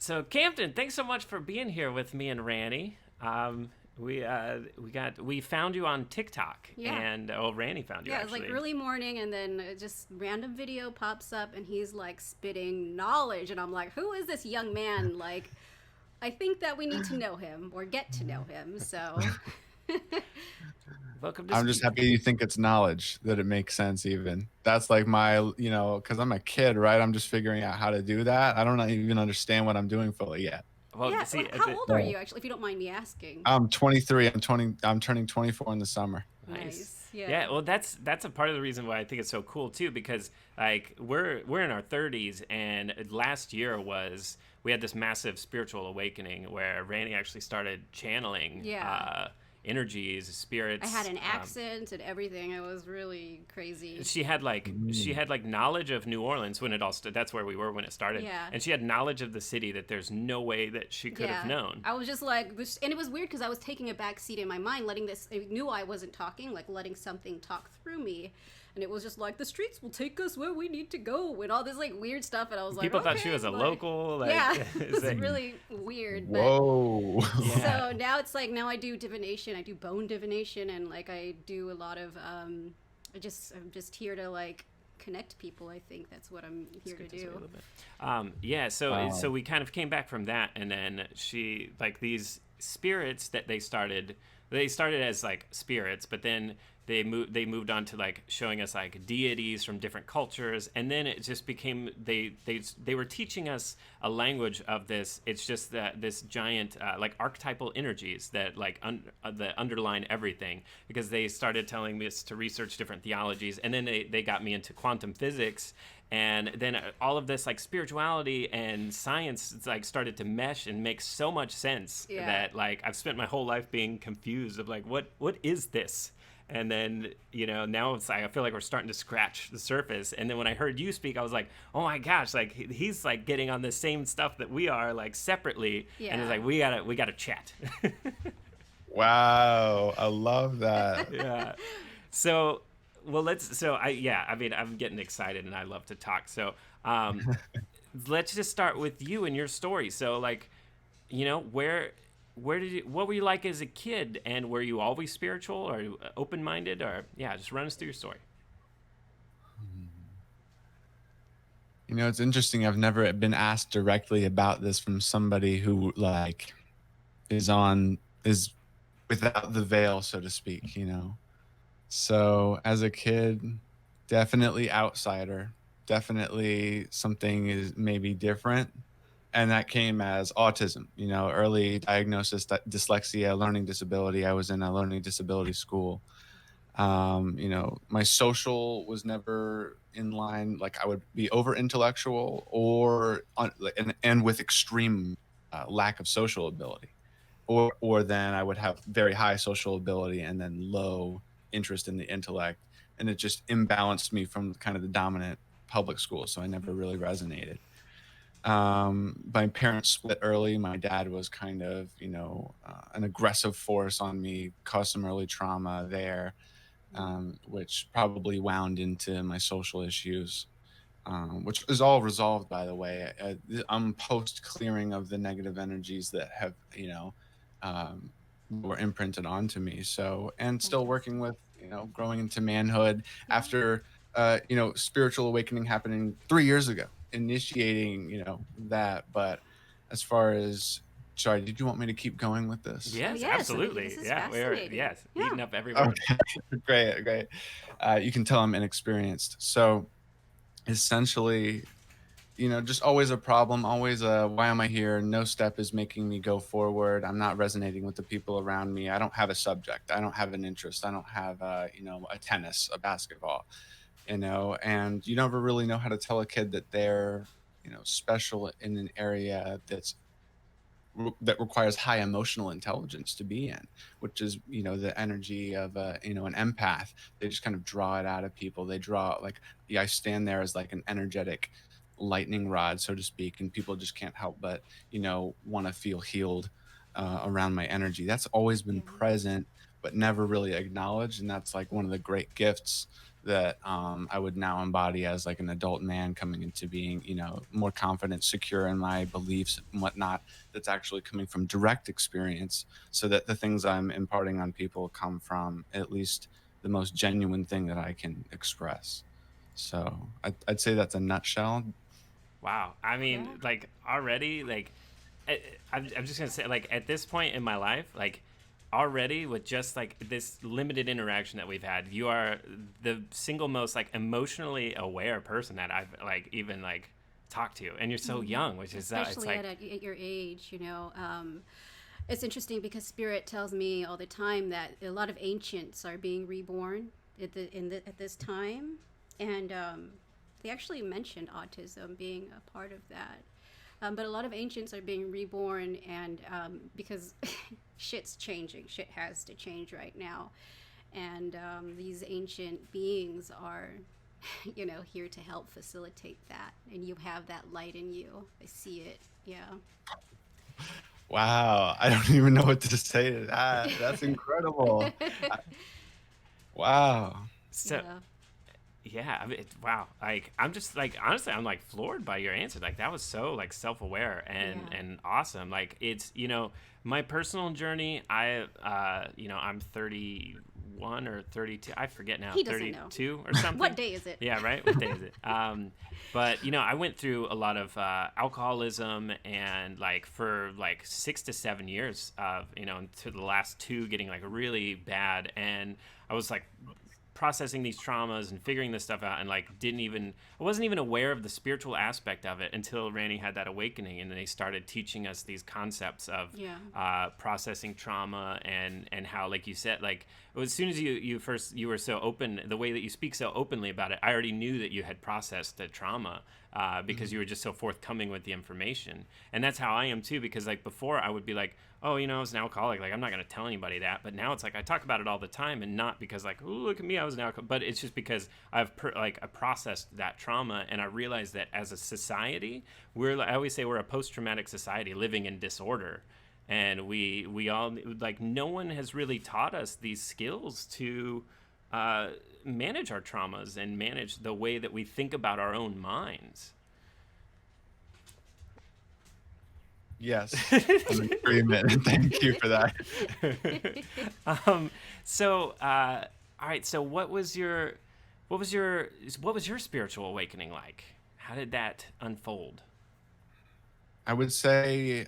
So Campton, thanks so much for being here with me and Ranny. We found you on TikTok, Yeah. and Ranny found you Yeah, it was like actually. early morning, and then just random video pops up, and he's like spitting knowledge, and I'm like, who is this young man? Like, I think that we need to know him or get to know him. So, Welcome to I'm just happy you think it's knowledge, that it makes sense even. That's like my, because I'm a kid, right? I'm just figuring out how to do that. I don't even understand what I'm doing fully yet. well, yeah. see, How old are So you actually, if you don't mind me asking? I'm 23. I'm turning 24 in the summer. nice. Nice. Yeah. Yeah, well, that's a part of the reason why I think it's so cool too, because like we're in our 30s, and last year was we had this massive spiritual awakening where Randy actually started channeling Yeah. energies, I spirits. had an accent and everything. It was really crazy. She had like knowledge of New Orleans when it all that's where we were when it started, Yeah. and she had knowledge of the city that there's no way that she could have Yeah, known. I was just like, and it was weird because I was taking a back seat in my mind, letting this. I knew I wasn't talking, like letting something talk through me, and it was just like the streets will take us where we need to go, and all this like weird stuff, and I was like, People okay, thought she was a like, local, like, yeah, it's it's like- really weird, but. Whoa. Yeah. So now it's like now I do divination, I do bone divination, and like I do a lot of I'm just here to like connect people. I think that's what I'm here to Good to say a do. little bit. Yeah, so Wow. we kind of came back from that, and then she like these spirits that they started. They started as like spirits, but then they moved on to like showing us like deities from different cultures, and then it just became they were teaching us a language of this. It's just that this giant like archetypal energies that like that underline everything, because they started telling us to research different theologies, and then they got me into quantum physics, and then all of this like spirituality and science, it's like started to mesh and make so much sense Yeah. that like I've spent my whole life being confused of like what is this. And then, now it's like I feel like we're starting to scratch the surface. And then when I heard you speak, I was like, oh my gosh, like he's like getting on the same stuff that we are, like separately. And it's Yeah. like we gotta chat. Wow. I love that. Yeah. So, well, I mean, I'm getting excited and I love to talk. So, let's just start with you and your story. So, like, what were you like as a kid, and were you always spiritual or open-minded, or yeah, just run us through your story. It's interesting. I've never been asked directly about this from somebody who like is without the veil, so to speak. So as a kid, definitely outsider, definitely something is maybe different. And that came as autism, early diagnosis, dyslexia, learning disability. I was in a learning disability school. My social was never in line. Like I would be over intellectual and with extreme lack of social ability, or then I would have very high social ability and then low interest in the intellect, and it just imbalanced me from kind of the dominant public school. So I never really resonated. My parents split early. My dad was kind of, an aggressive force on me, caused some early trauma there, which probably wound into my social issues, which is all resolved, by the way. I'm post clearing of the negative energies that have, were imprinted onto me. So, and still Fantastic. working with, growing into manhood Yeah. after, spiritual awakening happening 3 years ago, initiating, that. But as far as, sorry, did you want me to keep going with this? Oh Yes, yes, this absolutely. is Yeah, we're fascinating. yes Yeah. eating up every word. Okay, great, great. You can tell I'm inexperienced. So essentially, just always a problem, always a why am I here? No step is making me go forward. I'm not resonating with the people around me. I don't have a subject. I don't have an interest. I don't have, a tennis, a basketball, and you never really know how to tell a kid that they're, special in an area that requires high emotional intelligence to be in, which is, the energy of an empath. They just kind of draw it out of people. They draw like, yeah, I stand there as like an energetic lightning rod, so to speak, and people just can't help but, want to feel healed around my energy. That's always been Yeah. present, but never really acknowledged, and that's like one of the great gifts that I would now embody as like an adult man coming into being, more confident, secure in my beliefs and whatnot. That's actually coming from direct experience, so that the things I'm imparting on people come from at least the most genuine thing that I can express. So I'd say that's a nutshell. Wow. I Yeah. mean, like already, like I'm just gonna say, like at this point in my life, like already with just like this limited interaction that we've had, you are the single most like emotionally aware person that I've like even like talked to, and you're so young, which is it's Especially like at your age, it's interesting because Spirit tells me all the time that a lot of ancients are being reborn at this time, and they actually mentioned autism being a part of that. But a lot of ancients are being reborn, and because shit's changing, shit has to change right now, and these ancient beings are, here to help facilitate that, and you have that light in you. I see it. Yeah. Wow, I don't even know what to say to that. That's incredible. I- Wow. so. Yeah. Yeah, I mean, wow. Like I'm just like honestly, I'm like floored by your answer. Like that was so like self-aware and Yeah. awesome. Like it's my personal journey. I'm 31 or 32. I forget now. He doesn't know. 32 or something. What day is it? Yeah, right. What day is it? But I went through a lot of alcoholism and like for like 6 to 7 years of to the last two getting like really bad, and I was like processing these traumas and figuring this stuff out, and like I wasn't even aware of the spiritual aspect of it until Randy had that awakening, and then they started teaching us these concepts of Yeah. processing trauma, and how, like you said, like as soon as you were so open, the way that you speak so openly about it, I already knew that you had processed the trauma, because you were just so forthcoming with the information. And that's how I am too, because like before I would be like, oh, I was an alcoholic, like I'm not going to tell anybody that. But now it's like I talk about it all the time, and not because like, oh, look at me, I was an alcoholic, but it's just because I processed that trauma, and I realized that as a society, I always say we're a post-traumatic society living in disorder. And we all, like, no one has really taught us these skills to manage our traumas and manage the way that we think about our own minds. Yes, I'm in agreement. Thank you for that. um, so, all right. So, what was your spiritual awakening like? How did that unfold? I would say,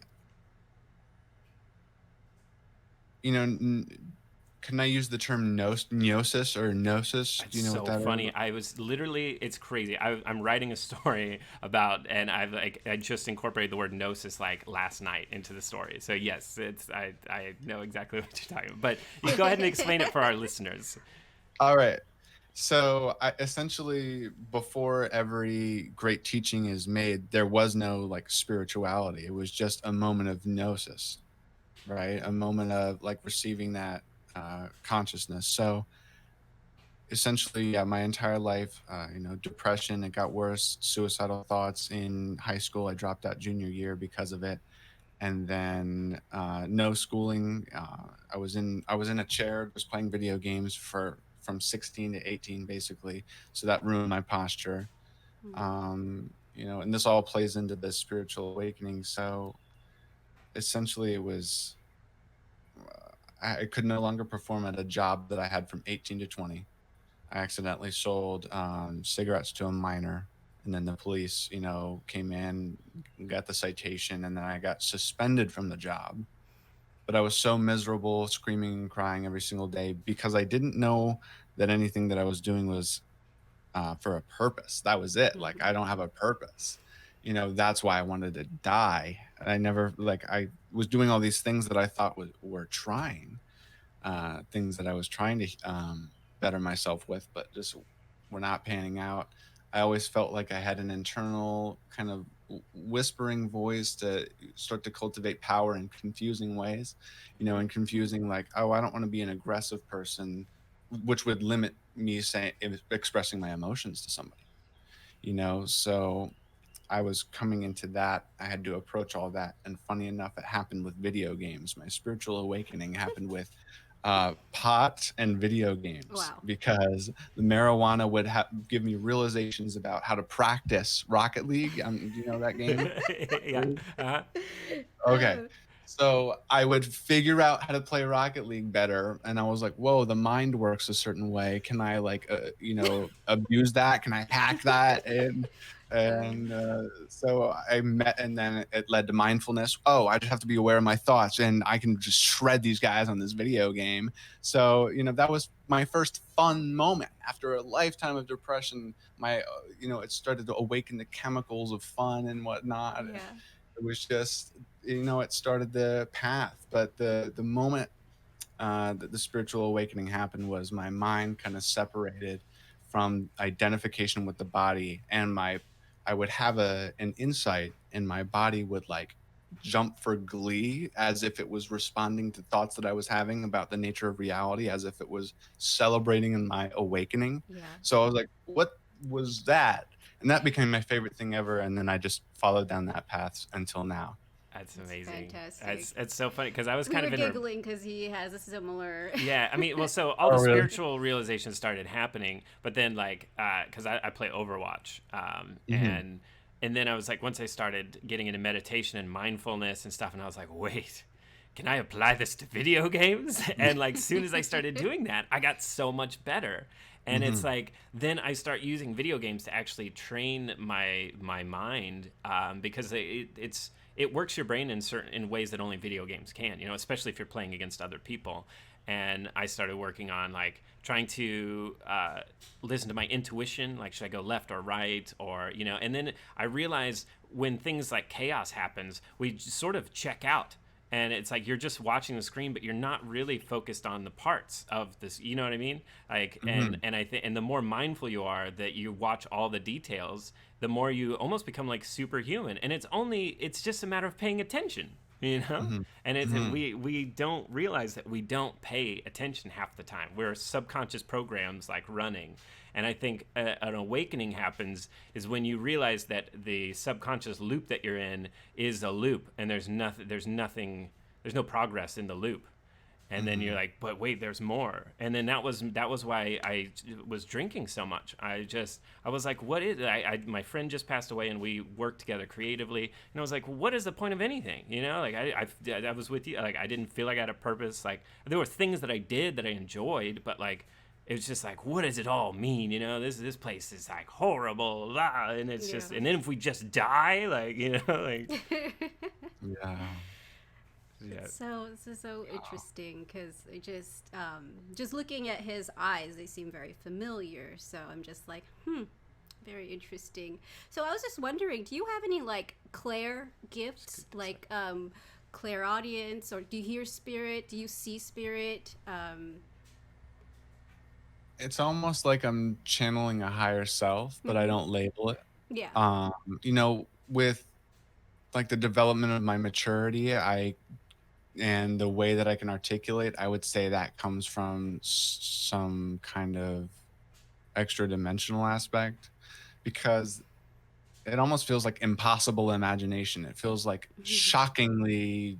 can I use the term gnosis or gnosis? Do It's you know what so that is? funny. I was literally, it's crazy. I'm writing a story about, and I just incorporated the word gnosis like last night into the story. So yes, I know exactly what you're talking about. But you go ahead and explain it for our listeners. All right. So I essentially, before every great teaching is made, there was no like spirituality. It was just a moment of gnosis, right? A moment of like receiving that consciousness. So essentially, yeah, my entire life, depression, it got worse, suicidal thoughts in high school. I dropped out junior year because of it. And then no schooling. I was in a chair, was playing video games for from 16 to 18 basically. So that ruined my posture. And this all plays into the spiritual awakening. So essentially, it was I could no longer perform at a job that I had from 18 to 20. I accidentally sold cigarettes to a minor, and then the police, came in, got the citation, and then I got suspended from the job. But I was so miserable, screaming and crying every single day because I didn't know that anything that I was doing was for a purpose. That was it. Like, I don't have a purpose. That's why I wanted to die. I never, like, I was doing all these things that I thought were trying, things that I was trying to better myself with, but just were not panning out. I always felt like I had an internal kind of whispering voice to start to cultivate power in confusing ways, and confusing like, oh, I don't want to be an aggressive person, which would limit me saying expressing my emotions to somebody, So I was coming into that. I had to approach all that. And funny enough, it happened with video games. My spiritual awakening happened with pot and video games, Wow. because the marijuana would give me realizations about how to practice Rocket League. Do you know that game? Yeah. Uh-huh. Okay. Oh, So I would figure out how to play Rocket League better, and I was like, "Whoa, the mind works a certain way. Can I like, abuse that? Can I hack that?" And so I met, and then it led to mindfulness. Oh, I just have to be aware of my thoughts, and I can just shred these guys on this video game. So that was my first fun moment after a lifetime of depression. It started to awaken the chemicals of fun and whatnot. yeah. It was just, it started the path. But the moment that the spiritual awakening happened was my mind kind of separated from identification with the body, and I would have an insight, and my body would like jump for glee as if it was responding to thoughts that I was having about the nature of reality, as if it was celebrating in my awakening. Yeah. So I was like, what was that? And that became my favorite thing ever. And then I just followed down that path until now. That's That's amazing. fantastic. It's so funny because I was We kind were of in a giggling because he has a similar. yeah. I mean, well, so all Oh, the really? spiritual realizations started happening, but then like because I play Overwatch, Hmm. and then I was like, once I started getting into meditation and mindfulness and stuff, and I was like, wait. Can I apply this to video games? And like, soon as I started doing that, I got so much better. And it's Hmm. like then I start using video games to actually train my mind, because it works your brain in ways that only video games can. Especially if you're playing against other people. And I started working on like trying to listen to my intuition, like should I go left or right, or And then I realized when things like chaos happens, we just sort of check out, and it's like you're just watching the screen but you're not really focused on the parts of this, you know what I mean? Like, and Hmm. and I think, and the more mindful you are that you watch all the details, the more you almost become like superhuman, and it's just a matter of paying attention. Hmm. And it's Hmm. we don't realize that we don't pay attention half the time. We're subconscious programs like running. And I think an awakening happens is when you realize that the subconscious loop that you're in is a loop, and there's no progress in the loop. And then you're Hmm. like, but wait, there's more. And then that was why I was drinking so much. I was like, what is it? My friend just passed away, and we worked together creatively. And I was like, what is the point of anything? Like I was with you. Like I didn't feel like I had a purpose. Like there were things that I did that I enjoyed, but like it was just like, what does it all mean? This place is like horrible, blah, and it's Yeah. just, and then if we just die, like like Yeah. yeah, So interesting because just looking at his eyes, they seem very familiar. So I'm just like, very interesting. So I was just wondering, do you have any like clair gifts, like clairaudience, or do you hear spirit? Do you see spirit? It's almost like I'm channeling a higher self, but I Mhm. don't label it. Yeah. With like the development of my maturity, and the way that I can articulate, I would say that comes from some kind of extra dimensional aspect, because it almost feels like impossible imagination. It feels like shockingly,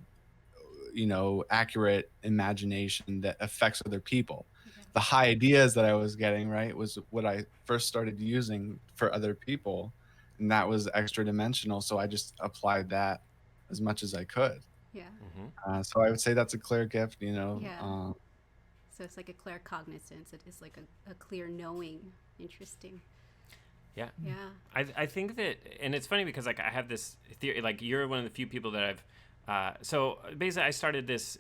accurate imagination that affects other people. Yeah. The high ideas that I was getting, right, was what I first started using for other people. And that was extra dimensional. So I just applied that as much as I could. Yeah. hmm So I would say that's a clear gift, Yeah. So it's like a claircognizance. It is like a clear knowing. Interesting. yeah. Yeah. I think that, and it's funny because like I have this theory, like you're one of the few people that I've. So basically, I started this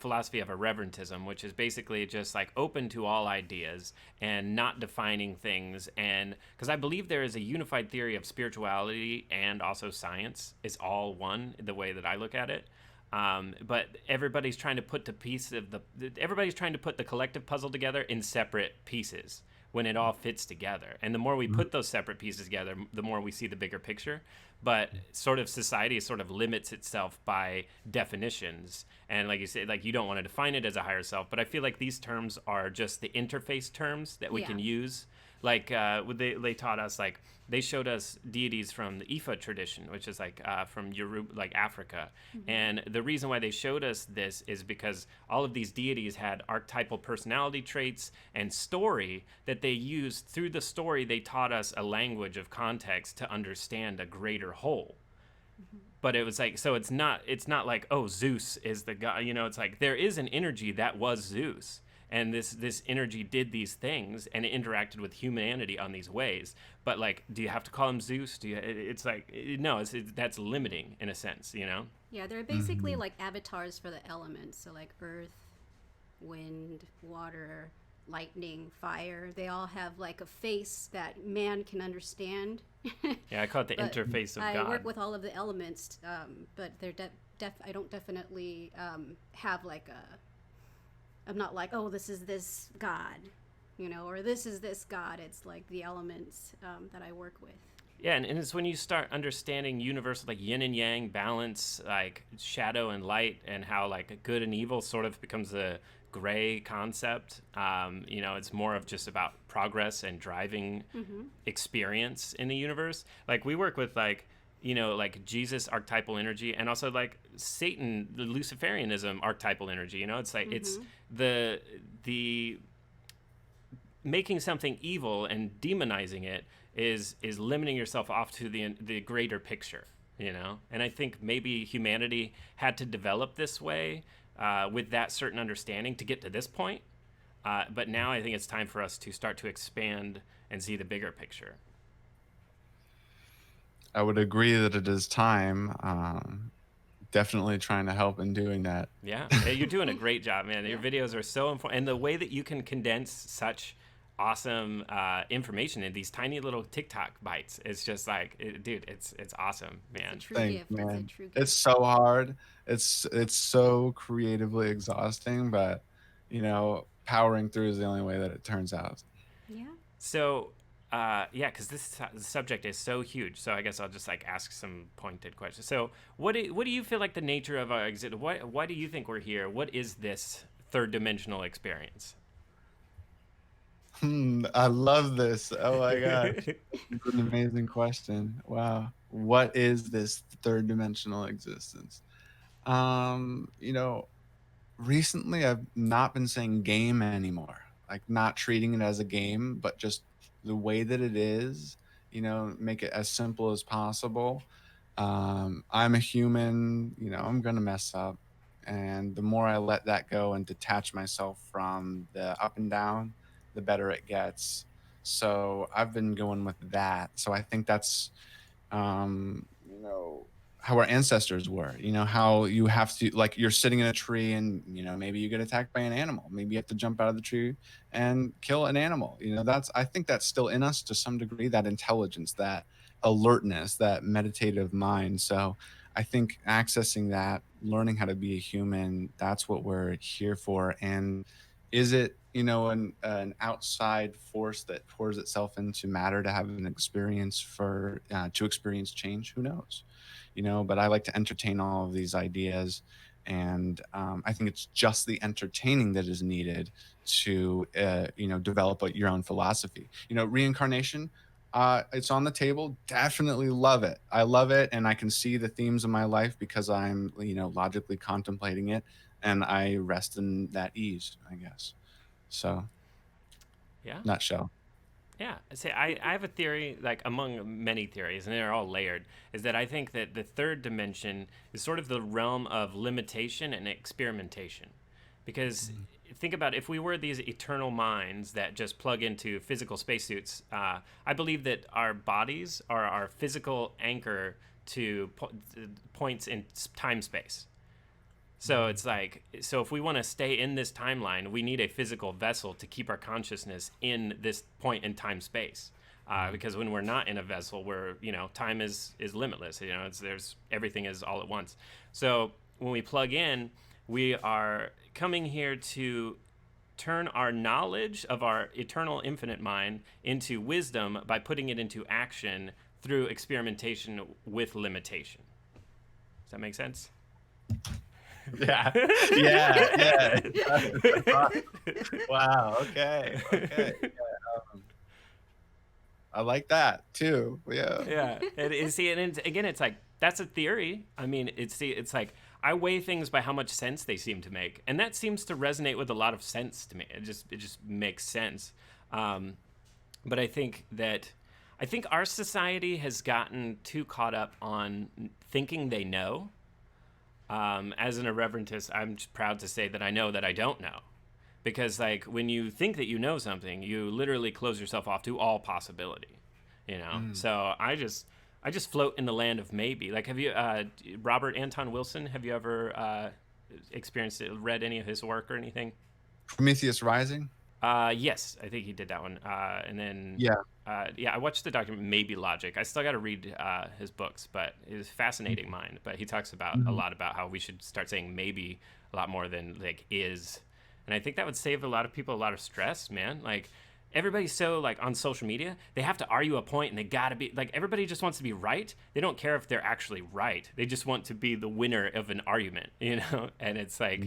philosophy of irreverentism, which is basically just like open to all ideas and not defining things. And because I believe there is a unified theory of spirituality and also science, it's all one, the way that I look at it. But everybody's trying to put everybody's trying to put the collective puzzle together in separate pieces when it all fits together. And the more we put those separate pieces together, the more we see the bigger picture. But sort of society sort of limits itself by definitions. And like you said, like you don't want to define it as a higher self, but I feel like these terms are just the interface terms that we Yeah. can use. Like they taught us like they showed us deities from the Ifa tradition, which is like from Yoruba, like Africa. And the reason why they showed us this is because all of these deities had archetypal personality traits and story that they used. Through the story, they taught us a language of context to understand a greater whole. But it was like, so it's not like, oh, Zeus is the god, it's like there is an energy that was Zeus, and this energy did these things, and it interacted with humanity on these ways. But like, do you have to call him Zeus? It's like, no, that's limiting in a sense, Yeah, they're basically like avatars for the elements. So like earth, wind, water, lightning, fire. They all have like a face that man can understand. Yeah, I call it the interface of God. I work with all of the elements, but they're I don't definitely have like I'm not like, oh, this is this God, or this is this God. It's like the elements that I work with. Yeah, and it's when you start understanding universal, like yin and yang balance, like shadow and light, and how like good and evil sort of becomes a gray concept. It's more of just about progress and driving experience in the universe. Like we work with like Jesus archetypal energy, and also like Satan, the Luciferianism archetypal energy. It's like it's the making something evil and demonizing it is limiting yourself off to the greater picture. And I think maybe humanity had to develop this way with that certain understanding to get to this point. But now I think it's time for us to start to expand and see the bigger picture. I would agree that it is time. Definitely trying to help in doing that. Yeah, you're doing a great job, man. Your videos are so important, and the way that you can condense such awesome information in these tiny little TikTok bites, it's just like, dude, it's awesome, man. It's a true gift. Man. It's a true gift. It's so hard. It's so creatively exhausting, but powering through is the only way that it turns out. Yeah. So. Because this subject is so huge, so I guess I'll just like ask some pointed questions. So, what do you feel like the nature of our exit? Why do you think we're here? What is this third dimensional experience? I love this. Oh my gosh, it's an amazing question. Wow, what is this third dimensional existence? Recently I've not been saying game anymore. Like not treating it as a game, but just the way that it is, make it as simple as possible. I'm a human, I'm going to mess up. And the more I let that go and detach myself from the up and down, the better it gets. So I've been going with that. So I think that's, how our ancestors were, how you have to, like you're sitting in a tree and, maybe you get attacked by an animal. Maybe you have to jump out of the tree and kill an animal. I think that's still in us to some degree, that intelligence, that alertness, that meditative mind. So I think accessing that, learning how to be a human, that's what we're here for. And is it, an outside force that pours itself into matter to have an experience to experience change? Who knows? But I like to entertain all of these ideas. And I think it's just the entertaining that is needed to, develop your own philosophy. Reincarnation, it's on the table. Definitely love it. I love it. And I can see the themes of my life because I'm, logically contemplating it. And I rest in that ease, I guess. So, yeah. Nutshell. Yeah. See, I have a theory, like among many theories, and they're all layered, is that I think that the third dimension is sort of the realm of limitation and experimentation. Because think about if we were these eternal minds that just plug into physical spacesuits, I believe that our bodies are our physical anchor to points in time-space. So it's like, so if we want to stay in this timeline, we need a physical vessel to keep our consciousness in this point in time space. Because when we're not in a vessel, we're, time is limitless. Everything is all at once. So when we plug in, we are coming here to turn our knowledge of our eternal infinite mind into wisdom by putting it into action through experimentation with limitation. Does that make sense? Yeah. Wow. Okay. Yeah. I like that too. Yeah. Yeah, and again, it's like that's a theory. I mean, it's like I weigh things by how much sense they seem to make, and that seems to resonate with a lot of sense to me. It just makes sense. Um, but I think our society has gotten too caught up on thinking they know. As an irreverentist, I'm just proud to say that I know that I don't know. Because like when you think that you know something, you literally close yourself off to all possibility, you know. So I just float in the land of maybe. Like, have you Robert Anton Wilson? Have you ever experienced it, read any of his work or anything? Prometheus Rising. Yes, I think he did that one. And then Yeah. yeah, I watched the document Maybe Logic. I still got to read his books, but it's a fascinating mind. But he talks about a lot about how we should start saying maybe a lot more than like is. And I think that would save a lot of people a lot of stress, man. Like everybody's so like on social media, they have to argue a point and they gotta be like everybody just wants to be right. They don't care if they're actually right. They just want to be the winner of an argument, you know? And it's like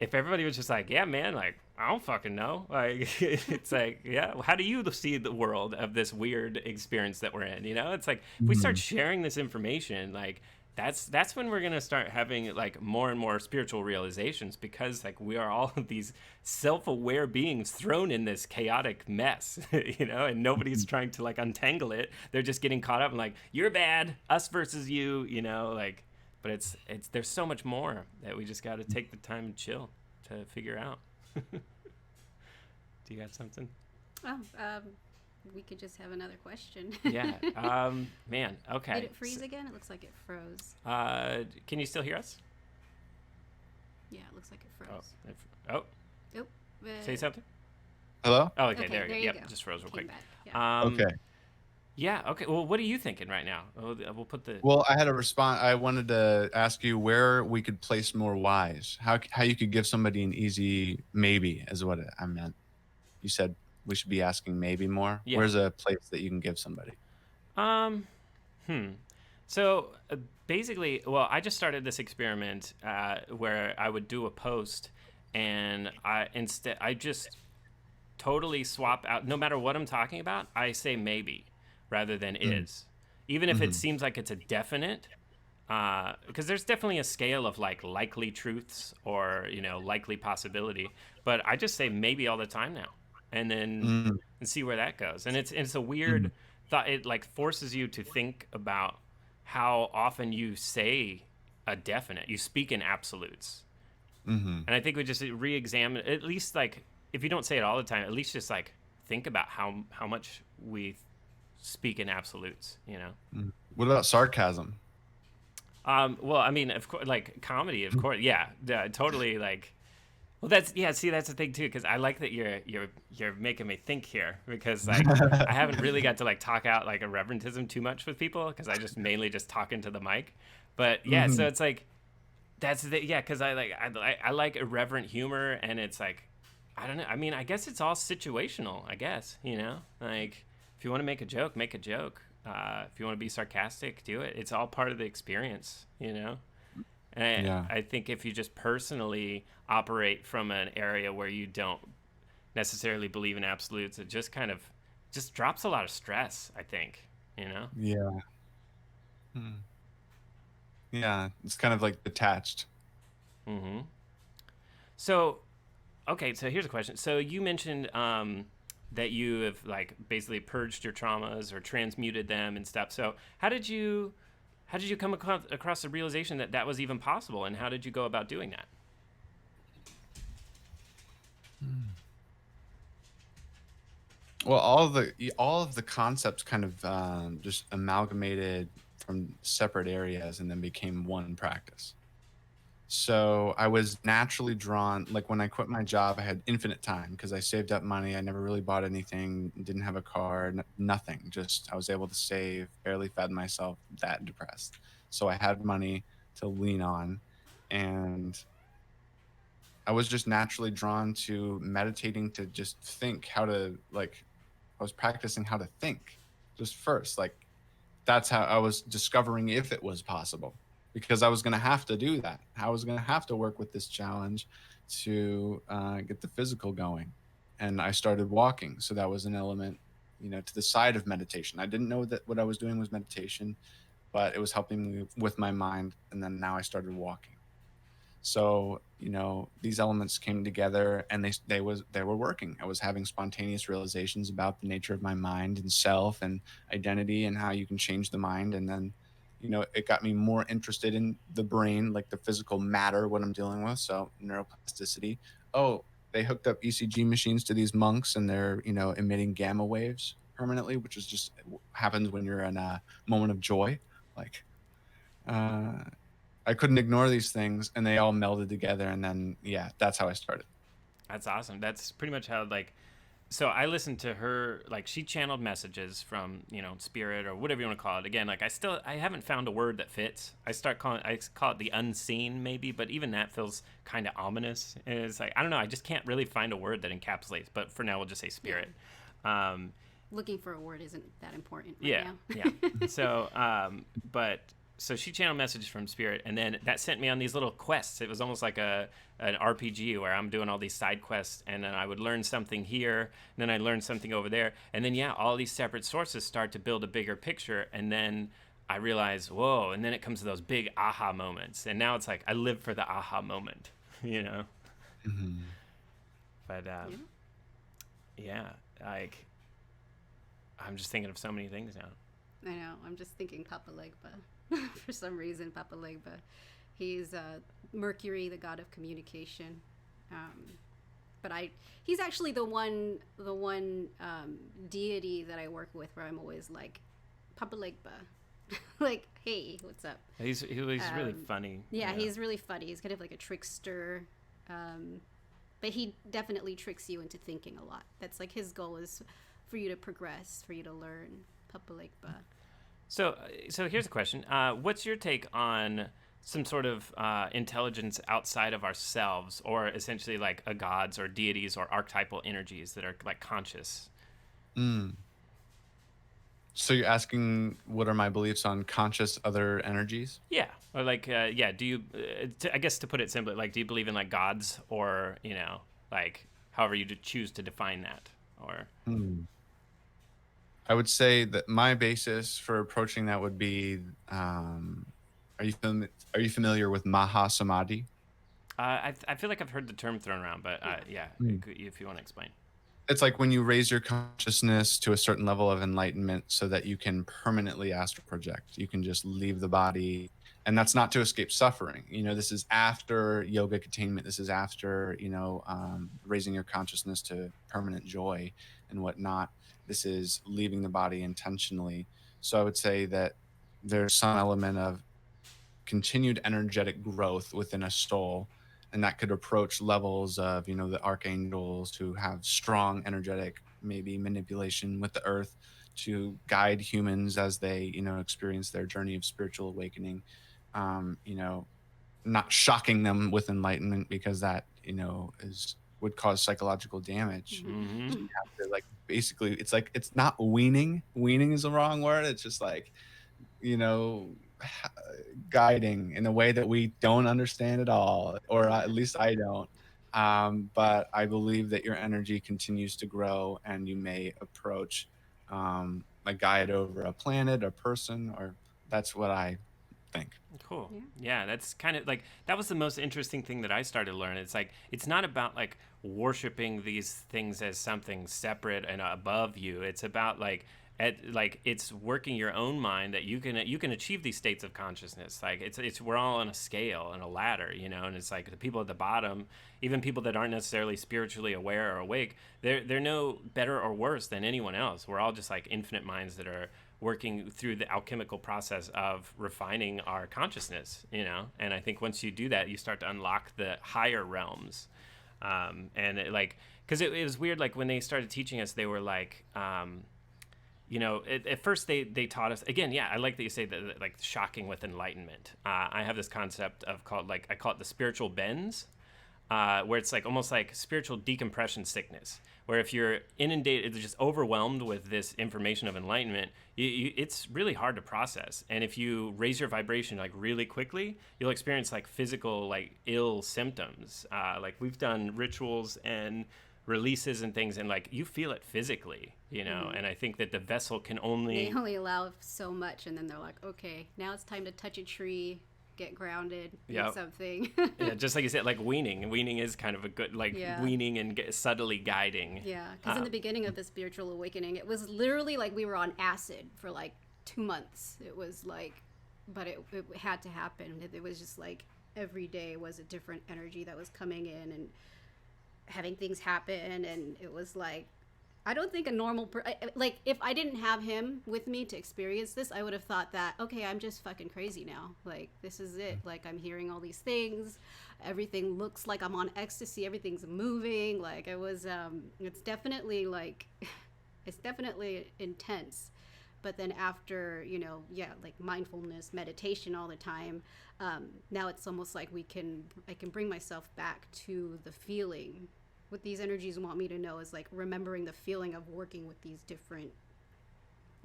if everybody was just like, yeah, man, like I don't fucking know. Like it's like, yeah, how do you see the world of this weird experience that we're in? You know, it's like if we start sharing this information, like that's when we're gonna start having like more and more spiritual realizations because like we are all of these self-aware beings thrown in this chaotic mess, you know, and nobody's trying to like untangle it. They're just getting caught up in like you're bad, us versus you, you know, like. But it's there's so much more that we just got to take the time and chill to figure out. Do you got something? Oh, we could just have another question. Yeah. Man. Okay. Did it freeze again? It looks like it froze. Can you still hear us? Yeah, it looks like it froze. Oh. Oh. Say something. Hello. Oh, okay. Okay, There you you go. go. Just froze real Came quick. back. Yeah. Okay. Yeah. Okay. Well, what are you thinking right now? We'll put the. Well, I had a response. I wanted to ask you where we could place more whys. How you could give somebody an easy maybe is what I meant. You said we should be asking maybe more. Yeah. Where's a place that you can give somebody? So basically, well, I just started this experiment where I would do a post, and I just totally swap out. No matter what I'm talking about, I say maybe rather than is, even if it seems like it's a definite. Because there's definitely a scale of like likely truths or likely possibility, but I just say maybe all the time now, and then and see where that goes. And it's a weird thought. It like forces you to think about how often you say a definite. You speak in absolutes, and I think we just re-examine at least like if you don't say it all the time, at least just like think about how much we speak in absolutes. What about sarcasm? Well, I mean, of course, like comedy, of course, yeah, totally. Like, well, that's See, that's the thing too, because I like that you're making me think here, because like I haven't really got to like talk out like irreverentism too much with people, because I just mainly just talk into the mic. But yeah, so it's like because I like irreverent humor, and it's like I don't know. I mean, I guess it's all situational. I guess like if you want to make a joke, make a joke. If you want to be sarcastic, do it. It's all part of the experience, And I think if you just personally operate from an area where you don't necessarily believe in absolutes, it just kind of just drops a lot of stress, I think, Yeah. Yeah, it's kind of like detached. So, okay, so here's a question. So you mentioned that you have like basically purged your traumas or transmuted them and stuff. So how did you come across the realization that was even possible, and how did you go about doing that? Well, all of the concepts kind of just amalgamated from separate areas and then became one practice. So I was naturally drawn, like when I quit my job, I had infinite time because I saved up money. I never really bought anything, didn't have a car, nothing. Just I was able to save, barely fed myself, that depressed. So I had money to lean on, and I was just naturally drawn to meditating, to just think how to I was practicing how to think just first. Like that's how I was discovering if it was possible, because I was going to have to do that. I was going to have to work with this challenge to get the physical going. And I started walking. So that was an element to the side of meditation. I didn't know that what I was doing was meditation, but it was helping me with my mind. And then now I started walking. So, these elements came together and they were working. I was having spontaneous realizations about the nature of my mind and self and identity and how you can change the mind. And then, it got me more interested in the brain, like the physical matter, what I'm dealing with. So neuroplasticity. Oh, they hooked up ECG machines to these monks and they're, emitting gamma waves permanently, which is just happens when you're in a moment of joy. Like, uh, I couldn't ignore these things, and they all melded together. And then, yeah, that's how I started. That's awesome. That's pretty much how, like, so I listened to her, like, she channeled messages from, spirit or whatever you want to call it. Again, like, I haven't found a word that fits. I call it the unseen maybe, but even that feels kind of ominous. And it's like, I don't know, I just can't really find a word that encapsulates, but for now we'll just say spirit. Looking for a word isn't that important yeah, now. Yeah. So she channeled messages from spirit, and then that sent me on these little quests. It was almost like an RPG where I'm doing all these side quests, and then I would learn something here, and then I learn something over there, and then all these separate sources start to build a bigger picture, and then I realize, whoa, and then it comes to those big aha moments, and now it's like I live for the aha moment, Mm-hmm. But like I'm just thinking of so many things now. I know. I'm just thinking Papa Legba. For some reason, Papa Legba. He's Mercury, the god of communication. But he's actually the one deity that I work with where I'm always like, Papa Legba. Like, hey, what's up? He's really funny. Yeah, he's really funny. He's kind of like a trickster. But he definitely tricks you into thinking a lot. That's like his goal is for you to progress, for you to learn. Papa Legba. So here's a question. What's your take on some sort of intelligence outside of ourselves, or essentially like a gods or deities or archetypal energies that are like conscious? So you're asking what are my beliefs on conscious other energies? Yeah. Or like, do you, I guess to put it simply, like, do you believe in like gods or, like however you choose to define that? Or... I would say that my basis for approaching that would be, are you familiar with Maha Samadhi? I feel like I've heard the term thrown around, but if you want to explain. It's like when you raise your consciousness to a certain level of enlightenment so that you can permanently astral project. You can just leave the body, and that's not to escape suffering. This is after yogic attainment. This is after, raising your consciousness to permanent joy and whatnot. This is leaving the body intentionally. So I would say that there's some element of continued energetic growth within a soul, and that could approach levels of, the archangels who have strong energetic, maybe manipulation with the earth to guide humans as they, experience their journey of spiritual awakening. Not shocking them with enlightenment, because that, would cause psychological damage. Mm-hmm. So you have to, like, basically, it's like, it's not weaning. Weaning is the wrong word. It's just like, guiding in a way that we don't understand at all, or at least I don't. But I believe that your energy continues to grow, and you may approach a guide over a planet, a person, or that's what I think. Cool. Yeah, that's kind of like, that was the most interesting thing that I started learning. It's like, it's not about like worshiping these things as something separate and above you. It's about like, it's working your own mind that you can achieve these states of consciousness. Like it's we're all on a scale and a ladder, and it's like the people at the bottom, even people that aren't necessarily spiritually aware or awake, they're no better or worse than anyone else. We're all just like infinite minds that are working through the alchemical process of refining our consciousness, and I think once you do that, you start to unlock the higher realms. And because it was weird, like when they started teaching us, they were like, at first they taught us, again, I like that you say that, like, shocking with enlightenment. I have this concept of I call it the spiritual bends, where it's like almost like spiritual decompression sickness, where if you're inundated, just overwhelmed with this information of enlightenment, it's really hard to process. And if you raise your vibration like really quickly, you'll experience like physical, like ill symptoms. Like we've done rituals and releases and things, and like you feel it physically, you know. And I think that the vessel can They only only allow so much, and then they're like, okay, now it's time to touch a tree, get grounded, eat something. yeah, just like you said, like weaning is kind of a good like weaning and subtly guiding. Yeah, because in the beginning of the spiritual awakening, it was literally like we were on acid for like 2 months. It was like, but it had to happen. It was just like every day was a different energy that was coming in and having things happen, and it was like, I don't think a normal like if I didn't have him with me to experience this, I would have thought that, okay, I'm just fucking crazy now. Like, this is it. Like, I'm hearing all these things. Everything looks like I'm on ecstasy. Everything's moving. Like, it was, it's definitely like, it's definitely intense. But then after, you know, like mindfulness, meditation all the time, now it's almost like I can bring myself back to the feeling. What these energies want me to know is like remembering the feeling of working with these different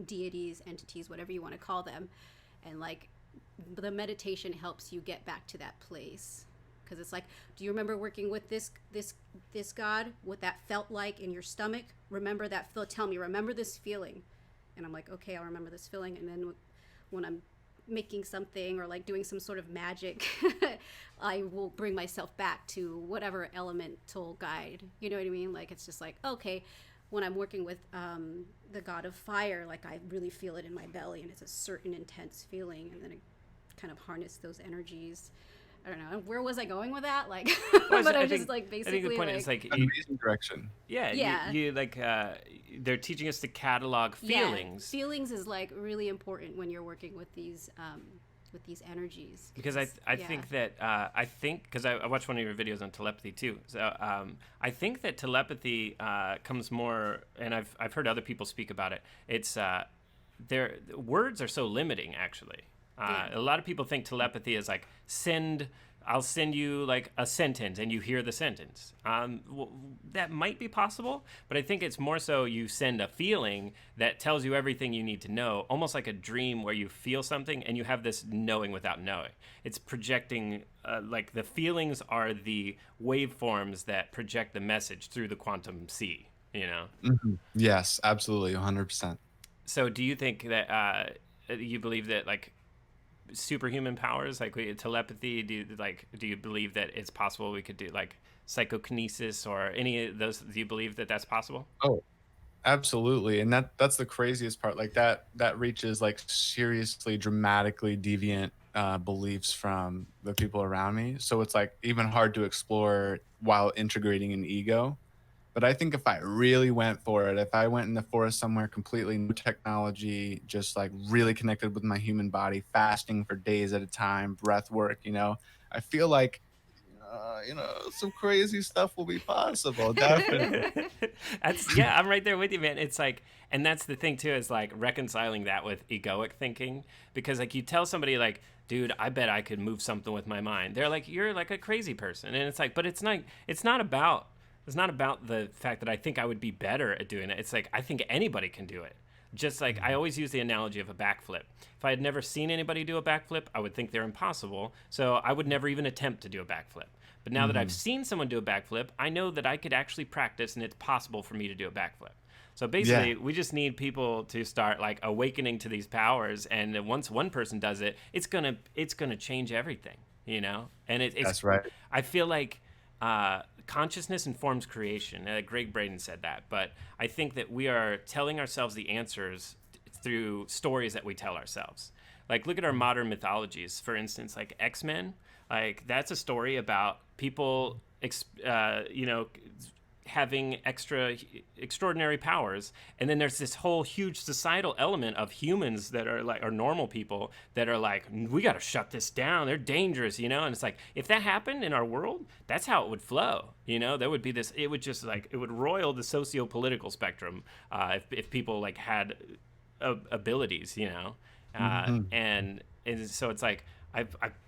deities, entities, whatever you want to call them. And like the meditation helps you get back to that place. Because it's like, do you remember working with this God? What that felt like in your stomach? Remember that tell me, remember this feeling. And I'm like, okay, I'll remember this feeling. And then when I'm making something or like doing some sort of magic, I will bring myself back to whatever elemental guide. You know what I mean? Like, it's just like, okay, when I'm working with the god of fire, like I really feel it in my belly, and it's a certain intense feeling, and then I kind of harness those energies. I don't know. Where was I going with that? Like, but I just like basically. I think the point is like amazing direction. Yeah. You like they're teaching us to catalog feelings. Yeah, feelings is like really important when you're working with these energies. Because I think that because I watched one of your videos on telepathy too. So I think that telepathy comes more, and I've heard other people speak about it. It's words are so limiting actually. A lot of people think telepathy is like I'll send you like a sentence and you hear the sentence. That might be possible, but I think it's more so you send a feeling that tells you everything you need to know, almost like a dream where you feel something and you have this knowing without knowing. It's projecting, like the feelings are the waveforms that project the message through the quantum sea, you know? Mm-hmm. Yes, absolutely, 100%. So do you think that you believe that like superhuman powers like telepathy, do you believe that it's possible we could do like psychokinesis or any of those? Do you believe that that's possible? Oh, absolutely. And that's the craziest part. Like that reaches like seriously dramatically deviant beliefs from the people around me, so it's like even hard to explore while integrating an ego. But I think if I really went for it, if I went in the forest somewhere completely no technology, just like really connected with my human body, fasting for days at a time, breath work, you know, I feel like, some crazy stuff will be possible. Definitely. I'm right there with you, man. It's like, and that's the thing too, is like reconciling that with egoic thinking, because like you tell somebody like, dude, I bet I could move something with my mind. They're like, you're like a crazy person. And it's like, but it's not about the fact that I think I would be better at doing it. It's like, I think anybody can do it. Just like I always use the analogy of a backflip. If I had never seen anybody do a backflip, I would think they're impossible. So I would never even attempt to do a backflip. But now that I've seen someone do a backflip, I know that I could actually practice and it's possible for me to do a backflip. So basically, we just need people to start like awakening to these powers. And once one person does it, it's gonna change everything, you know? And it's that's right. I feel like consciousness informs creation. Greg Braden said that, but I think that we are telling ourselves the answers through stories that we tell ourselves. Like, look at our modern mythologies, for instance, like X-Men. Like, that's a story about people, having extraordinary powers, and then there's this whole huge societal element of humans that are like, or normal people that are like, we got to shut this down, they're dangerous, you know. And it's like, if that happened in our world, that's how it would flow, you know. There would be this, it would just like, it would roil the socio-political spectrum if people like had abilities, you know. And so it's like, I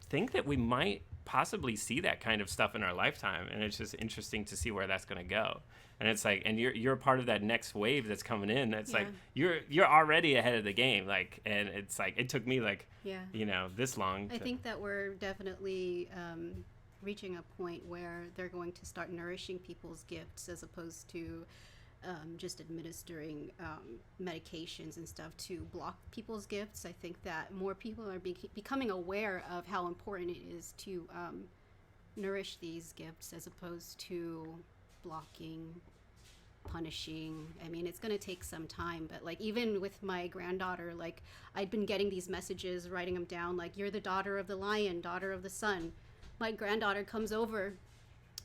think that we might possibly see that kind of stuff in our lifetime, and it's just interesting to see where that's going to go. And it's like, and you're a part of that next wave that's coming in. That's like you're already ahead of the game. Like, and it's like it took me like this long. I think that we're definitely reaching a point where they're going to start nourishing people's gifts as opposed to just administering medications and stuff to block people's gifts. I think that more people are becoming aware of how important it is to nourish these gifts as opposed to blocking, punishing. I mean, it's going to take some time, but like even with my granddaughter, like I'd been getting these messages, writing them down, like, you're the daughter of the lion, daughter of the sun. My granddaughter comes over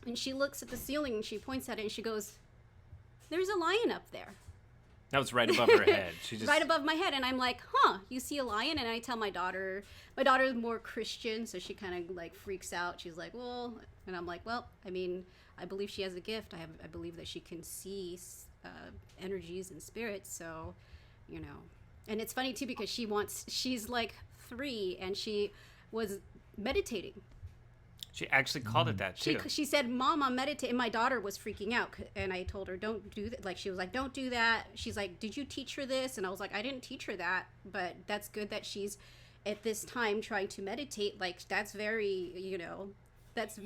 and she looks at the ceiling and she points at it and she goes, there's a lion up there. That was right above her head. She just Right above my head. And I'm like, huh, you see a lion? And I tell my daughter's more Christian, so she kind of like freaks out. She's like, well, and I'm like, well, I mean, I believe she has a gift. I believe that she can see energies and spirits. So, you know, and it's funny too, because she's like 3 and she was meditating. She actually called it that too. She said, Mom, I'm meditating. My daughter was freaking out, and I told her, don't do that. Like, she was like, don't do that. She's like, did you teach her this? And I was like, I didn't teach her that, but that's good that she's at this time trying to meditate. Like, that's very, you know, that's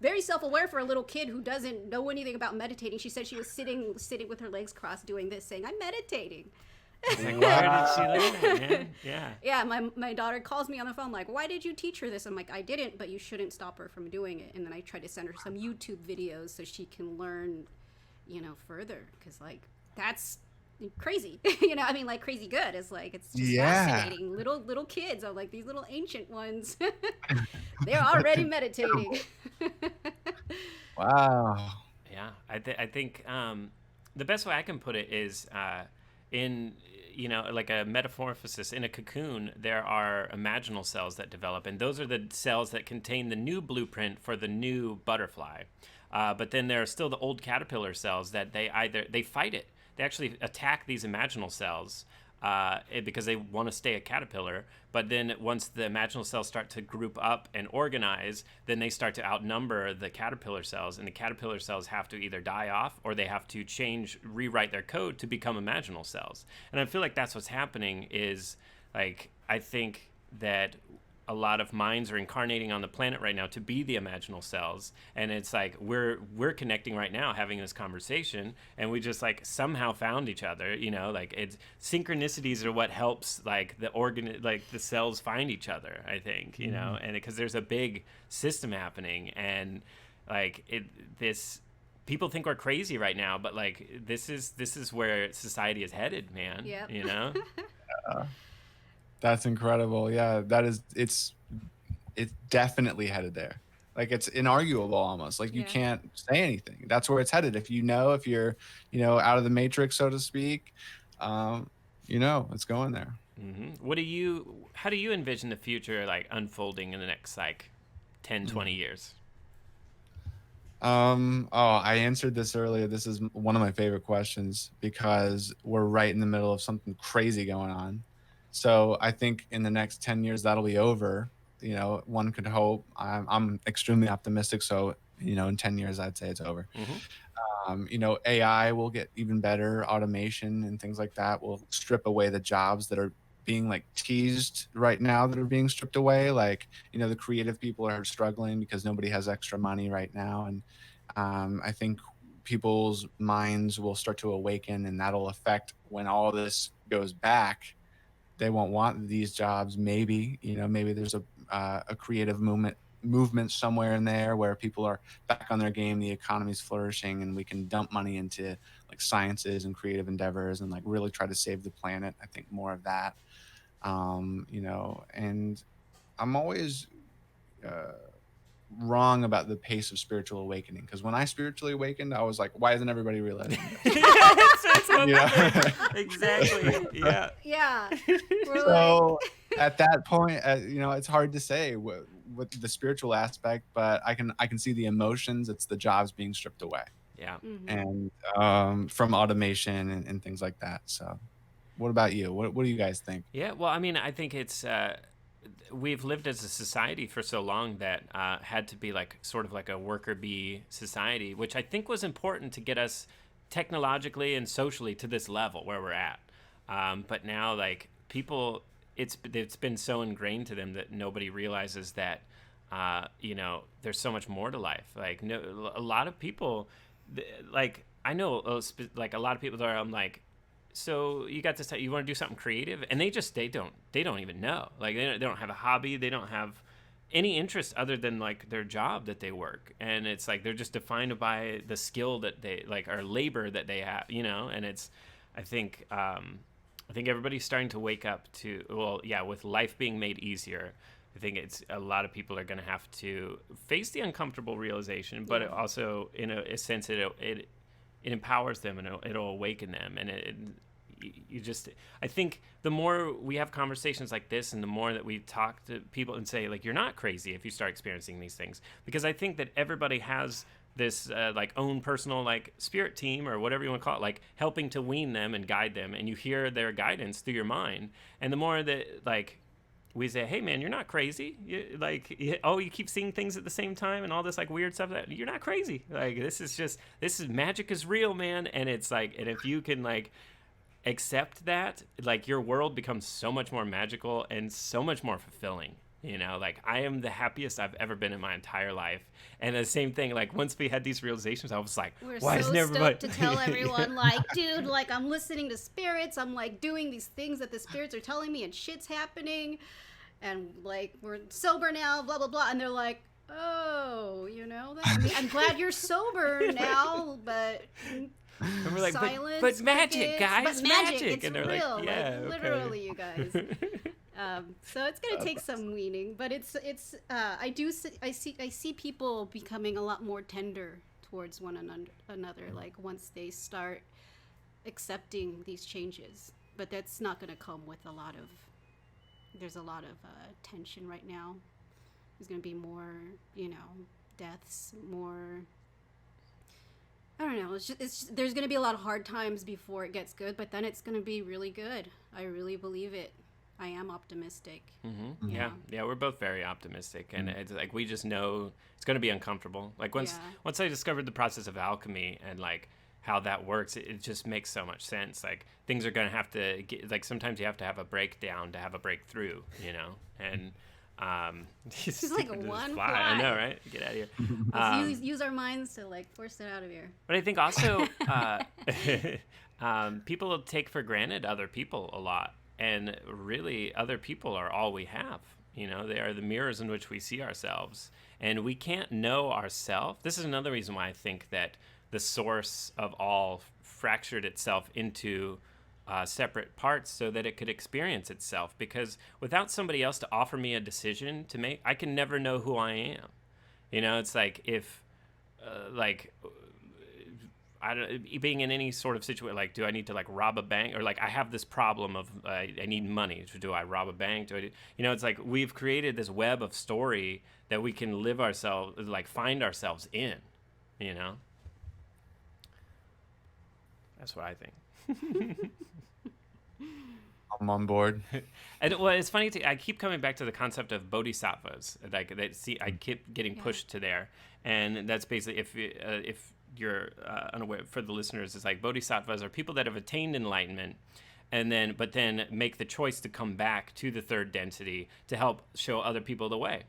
very self-aware for a little kid who doesn't know anything about meditating. She said she was sitting with her legs crossed doing this, saying, I'm meditating. Like, where did she learn that, man? Yeah. Yeah, my daughter calls me on the phone like, why did you teach her this? I'm like, I didn't, but you shouldn't stop her from doing it. And then I try to send her some YouTube videos so she can learn, you know, further. Because, like, that's crazy. You know, I mean, like, crazy good. It's like, it's just fascinating. Little kids are like these little ancient ones. They're already meditating. Wow. Yeah. I think the best way I can put it is in, you know, like a metamorphosis in a cocoon, there are imaginal cells that develop, and those are the cells that contain the new blueprint for the new butterfly. But then there are still the old caterpillar cells that they fight it. They actually attack these imaginal cells because they want to stay a caterpillar. But then once the imaginal cells start to group up and organize, then they start to outnumber the caterpillar cells, and the caterpillar cells have to either die off or they have to rewrite their code to become imaginal cells. And I feel like that's what's happening is, like, I think that a lot of minds are incarnating on the planet right now to be the imaginal cells, and it's like we're connecting right now having this conversation, and we just like somehow found each other, you know, like it's synchronicities are what helps like the cells find each other, I think, you know, and because there's a big system happening, and like this people think we're crazy right now, but like this is where society is headed, man. Yep. You know. That's incredible. Yeah, it's definitely headed there. Like, it's inarguable almost. Like, you can't say anything. That's where it's headed. If you're, you know, out of the matrix, so to speak, you know, it's going there. Mm-hmm. How do you envision the future like unfolding in the next like 10, 20 years? I answered this earlier. This is one of my favorite questions because we're right in the middle of something crazy going on. So I think in the next 10 years, that'll be over. You know, one could hope. I'm extremely optimistic. So, you know, in 10 years, I'd say it's over. Mm-hmm. You know, AI will get even better. Automation and things like that will strip away the jobs that are being like teased right now, that are being stripped away. Like, you know, the creative people are struggling because nobody has extra money right now. And I think people's minds will start to awaken, and that'll affect when all this goes back. They won't want these jobs. Maybe, you know, maybe there's a creative movement somewhere in there where people are back on their game, the economy's flourishing, and we can dump money into like sciences and creative endeavors and like really try to save the planet. I think more of that, you know, and I'm always wrong about the pace of spiritual awakening, because when I spiritually awakened, I was like, why isn't everybody realizing this? Exactly. Yeah. So at that point, you know, it's hard to say with the spiritual aspect, but I can see the emotions. It's the jobs being stripped away. Yeah. Mm-hmm. And from automation and things like that. So what about you? What do you guys think? Yeah. Well, I mean, I think it's we've lived as a society for so long that had to be like sort of like a worker bee society, which I think was important to get us technologically and socially to this level where we're at. But now, like, people, it's been so ingrained to them that nobody realizes that you know, there's so much more to life. Like, no, a lot of people, like, I know, like, a lot of people that are, I'm like, so you got this, you want to do something creative? And they don't even know. Like, they don't have a hobby. They don't have any interest other than like their job that they work. And it's like, they're just defined by the skill that they like, or labor that they have, you know? And it's, I think everybody's starting to wake up to, well, yeah, with life being made easier, I think it's a lot of people are going to have to face the uncomfortable realization, but it also, in a sense, it empowers them, and it'll awaken them. And I think the more we have conversations like this, and the more that we talk to people and say, like, you're not crazy if you start experiencing these things, because I think that everybody has this like own personal like spirit team, or whatever you want to call it, like helping to wean them and guide them, and you hear their guidance through your mind. And the more that like we say, hey man, you're not crazy, you keep seeing things at the same time and all this like weird stuff, that you're not crazy, like this is magic is real, man. And it's like, and if you can like accept that, like your world becomes so much more magical and so much more fulfilling. You know, like I am the happiest I've ever been in my entire life. And the same thing, like once we had these realizations, I was like, why isn't everybody stoked to tell everyone, like, dude, like I'm listening to spirits, I'm like doing these things that the spirits are telling me, and shit's happening, and like we're sober now, blah blah blah. And they're like, oh, you know, I mean, I'm glad you're sober now, but and we're like, silence, but magic, guys, but magic, it's and they're real, like, yeah, like, literally, you guys. So it's gonna take some weaning, but I see people becoming a lot more tender towards one another, like once they start accepting these changes. But that's not gonna come with there's a lot of tension right now. There's gonna be more, you know, deaths, more. I don't know. There's gonna be a lot of hard times before it gets good, but then it's gonna be really good. I really believe it. I am optimistic. Mm-hmm. Yeah, we're both very optimistic, and it's like we just know it's going to be uncomfortable. Like once I discovered the process of alchemy and like how that works, it just makes so much sense. Like things are going to have to get, like sometimes you have to have a breakdown to have a breakthrough, you know. And it's like one fly. I know, right? Get out of here. Let's use our minds to like force it out of here. But I think also people take for granted other people a lot. And really, other people are all we have. You know, they are the mirrors in which we see ourselves. And we can't know ourselves. This is another reason why I think that the source of all fractured itself into separate parts so that it could experience itself. Because without somebody else to offer me a decision to make, I can never know who I am. You know, it's like if, I don't, being in any sort of situation, like, do I need to like rob a bank, or like I have this problem of I need money. Do I rob a bank? You know, it's like we've created this web of story that we can live ourselves, like find ourselves in. You know, that's what I think. I'm on board. And well, it's funny I keep coming back to the concept of bodhisattvas. Like I keep getting pushed to there, and that's basically if you're unaware, for the listeners, it's like bodhisattvas are people that have attained enlightenment but then make the choice to come back to the third density to help show other people the way.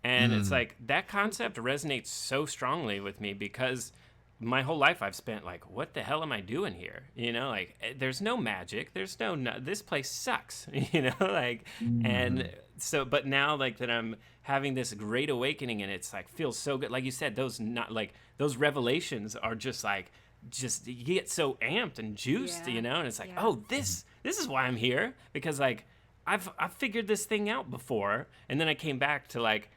And it's like that concept resonates so strongly with me, because my whole life I've spent like, what the hell am I doing here? You know, like there's no magic, there's no this place sucks, you know, like and so, but now like that I'm having this great awakening, and it's like feels so good. Like you said, those revelations are just you get so amped and juiced, you know, and it's like, oh, this is why I'm here, because like I've figured this thing out before, and then I came back to like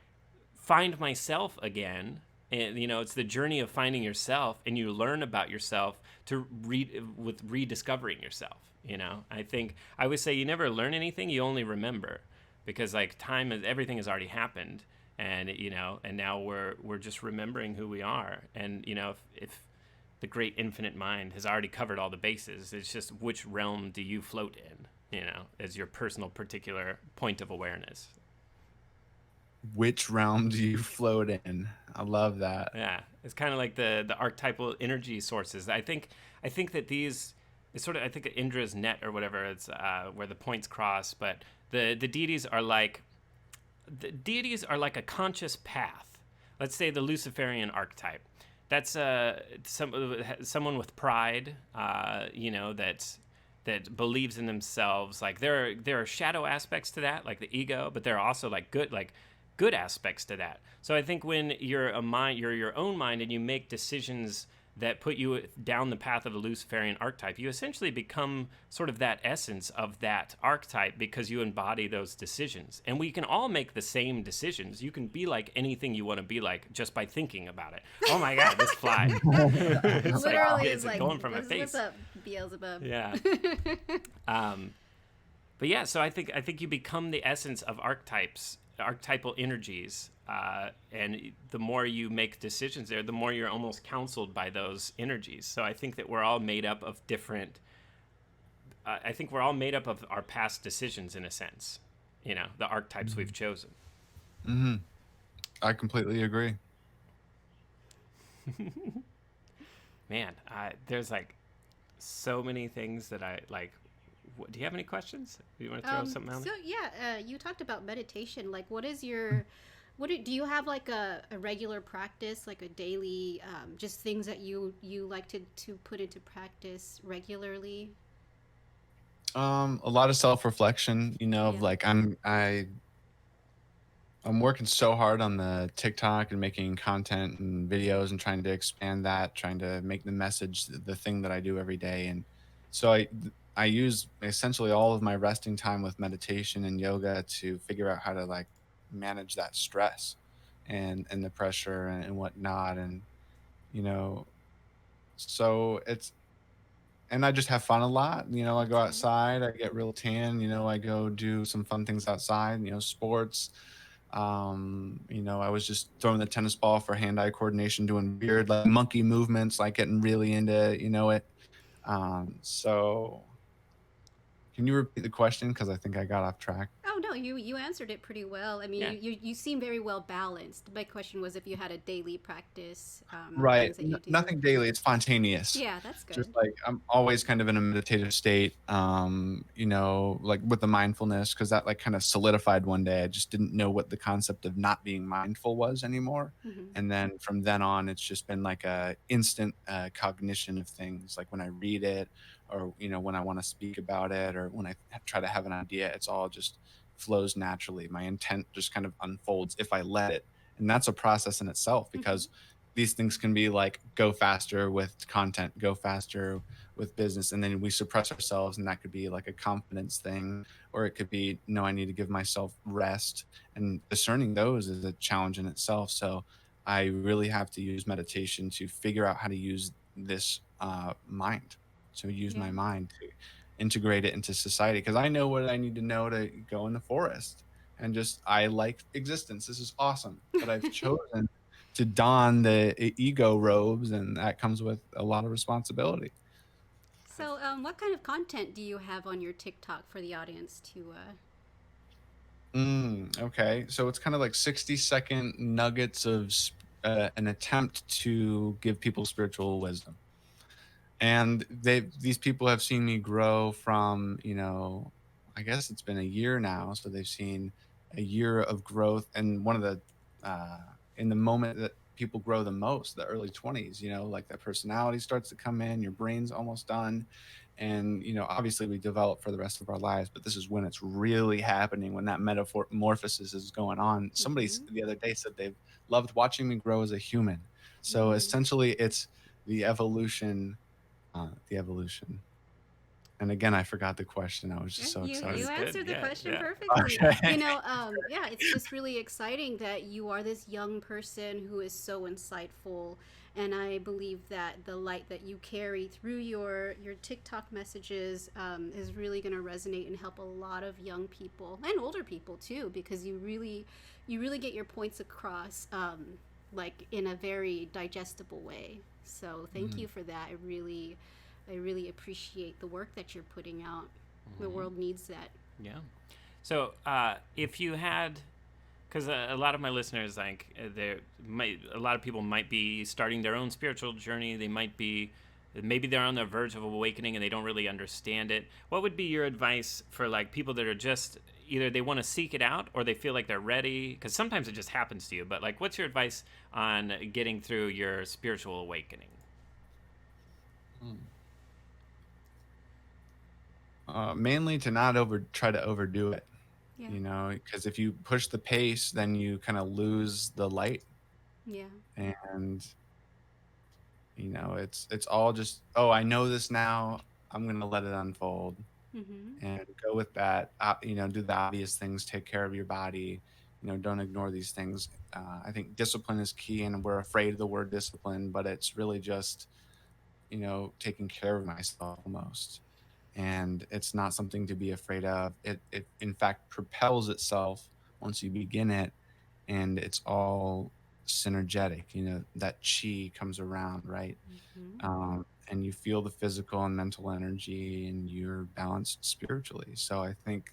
find myself again. And, you know, it's the journey of finding yourself, and you learn about yourself with rediscovering yourself. You know, I think I always say you never learn anything, you only remember, because like everything has already happened, and you know, and now we're just remembering who we are. And you know, if the great infinite mind has already covered all the bases, it's just which realm do you float in, you know, as your personal particular point of awareness. Which realm do you float in? I love that. Yeah, it's kind of like the archetypal energy sources. I think that these, it's sort of, I think Indra's net or whatever, it's where the points cross, but the deities are like the deities are like a conscious path. Let's say the Luciferian archetype. That's someone with pride, that believes in themselves. Like there are shadow aspects to that, like the ego, but there are also like good aspects to that. So I think when you're your own mind, and you make decisions that put you down the path of the Luciferian archetype, you essentially become sort of that essence of that archetype because you embody those decisions. And we can all make the same decisions. You can be like anything you want to be like just by thinking about it. Oh my God, this fly. It's Literally, it's like going from my face. What's up, Beelzebub? Yeah. But yeah, so I think you become the essence of archetypal energies, and the more you make decisions there, the more you're almost counseled by those energies. So I think that we're all made up of different. I think we're all made up of our past decisions in a sense. The archetypes we've chosen. Mm-hmm. I completely agree. Man, there's like so many things that I like. Do you have any questions? Do you want to throw something out? So yeah, you talked about meditation. Like, what is your, do you have like a regular practice, like a daily, just things that you like to put into practice regularly? A lot of self-reflection, of Yeah. like I'm working so hard on the TikTok and making content and videos and trying to expand that, trying to make the message the thing that I do every day. And so I use essentially all of my resting time with meditation and yoga to figure out how to like manage that stress and the pressure and whatnot. And, you know, so and I just have fun a lot. I go Okay. outside, I get real tan, I go do some fun things outside, sports. I was just throwing the tennis ball for hand-eye coordination, doing weird like monkey movements, like getting really into, it. So can you repeat the question? Because I think I got off track. Oh no, you answered it pretty well. I mean, Yeah. you seem very well balanced. My question was if you had a daily practice, Right. things that you do. Nothing daily. It's spontaneous. Yeah, that's good. Just like I'm always kind of in a meditative state, like with the mindfulness, because that like kind of solidified one day. I just didn't know what the concept of not being mindful was anymore. Hmm. And then from then on, it's just been like a instant cognition of things. Like when I read it, or when I want to speak about it, or when I try to have an idea, it's all just flows naturally. My intent just kind of unfolds if I let it, and that's a process in itself because these things can be like go faster with content, go faster with business, and then we suppress ourselves, and that could be like a confidence thing, or it could be no, I need to give myself rest, and discerning those is a challenge in itself. So I really have to use meditation to figure out how to use this mind, so use Yeah. my mind to integrate it into society, because I know what I need to know to go in the forest, and just I like existence, this is awesome, but I've chosen to don the ego robes, and that comes with a lot of responsibility. So, what kind of content do you have on your TikTok for the audience to? Okay, so it's kind of like 60-second nuggets of an attempt to give people spiritual wisdom, and these people have seen me grow from, I guess it's been a year now, so they've seen a year of growth. And one of the uh, in the moment that people grow the most, the early 20s, like that personality starts to come in, your brain's almost done, and obviously we develop for the rest of our lives, but this is when it's really happening, when that metamorphosis is going on. Somebody Mm-hmm. the other day said they've loved watching me grow as a human. So Mm. essentially it's the evolution. And again, I forgot the question. I was Yeah, just so you excited. That's good. answered the Yeah, question yeah. perfectly. Okay. Yeah, it's just really exciting that you are this young person who is so insightful, and I believe that the light that you carry through your TikTok messages is really going to resonate and help a lot of young people and older people too, because you really get your points across like in a very digestible way. So thank you for that. I really appreciate the work that you're putting out. The world needs that. Yeah. So if you had, because a lot of my listeners, like, a lot of people might be starting their own spiritual journey. They might be, maybe they're on the verge of awakening and they don't really understand it. What would be your advice for like people that are just, either they want to seek it out or they feel like they're ready, because sometimes it just happens to you. But like, what's your advice on getting through your spiritual awakening? Mainly to not try to overdo it, Yeah. because if you push the pace, then you kind of lose the light, Yeah. and it's all just, oh, I know this now. I'm gonna let it unfold Mm-hmm. and go with that. Do the obvious things, take care of your body. Don't ignore these things. I think discipline is key, and we're afraid of the word discipline, but it's really just taking care of myself almost. And it's not something to be afraid of. It in fact propels itself once you begin it, and it's all synergetic. That chi comes around, right? Mm-hmm. And you feel the physical and mental energy, and you're balanced spiritually. So I think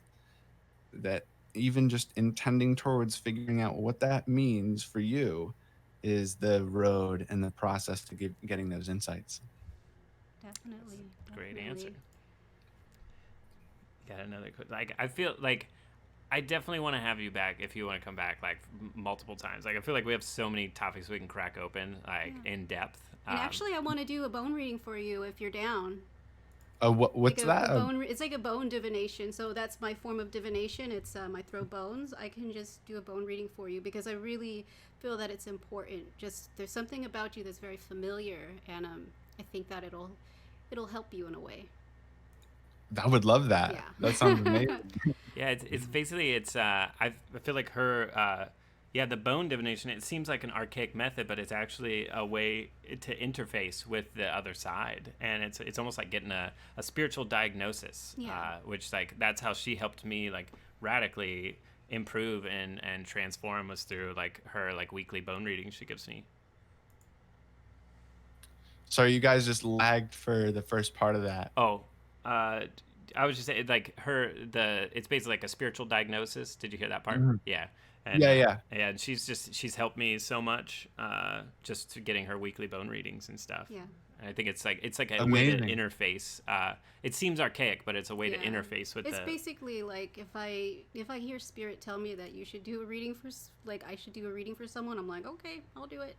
that even just intending towards figuring out what that means for you is the road and the process to getting those insights. Definitely. Great answer. Definitely. Got another like, I feel like I definitely want to have you back if you want to come back like multiple times. Like, I feel like we have so many topics we can crack open like in depth. And actually, I want to do a bone reading for you if you're down. What's like that? it's like a bone divination. So that's my form of divination. It's I throw bones. I can just do a bone reading for you because I really feel that it's important. Just there's something about you that's very familiar, and I think that it'll help you in a way. I would love that. Yeah. That sounds amazing. Yeah, it's basically I feel like her the bone divination, it seems like an archaic method, but it's actually a way to interface with the other side, and it's almost like getting a spiritual diagnosis. Yeah. Which like that's how she helped me like radically improve and transform, was through like her like weekly bone readings she gives me. So you guys just lagged for the first part of that. Oh, I was just saying, like it's basically like a spiritual diagnosis. Did you hear that part? Mhm. Yeah. And, Yeah. and she's helped me so much, just getting her weekly bone readings and stuff. Yeah. And I think it's like a Amazing. way to interface. It seems archaic, but it's a way to interface with it's basically like if I hear spirit tell me that you should do a reading for I should do a reading for someone, I'm like, okay, I'll do it.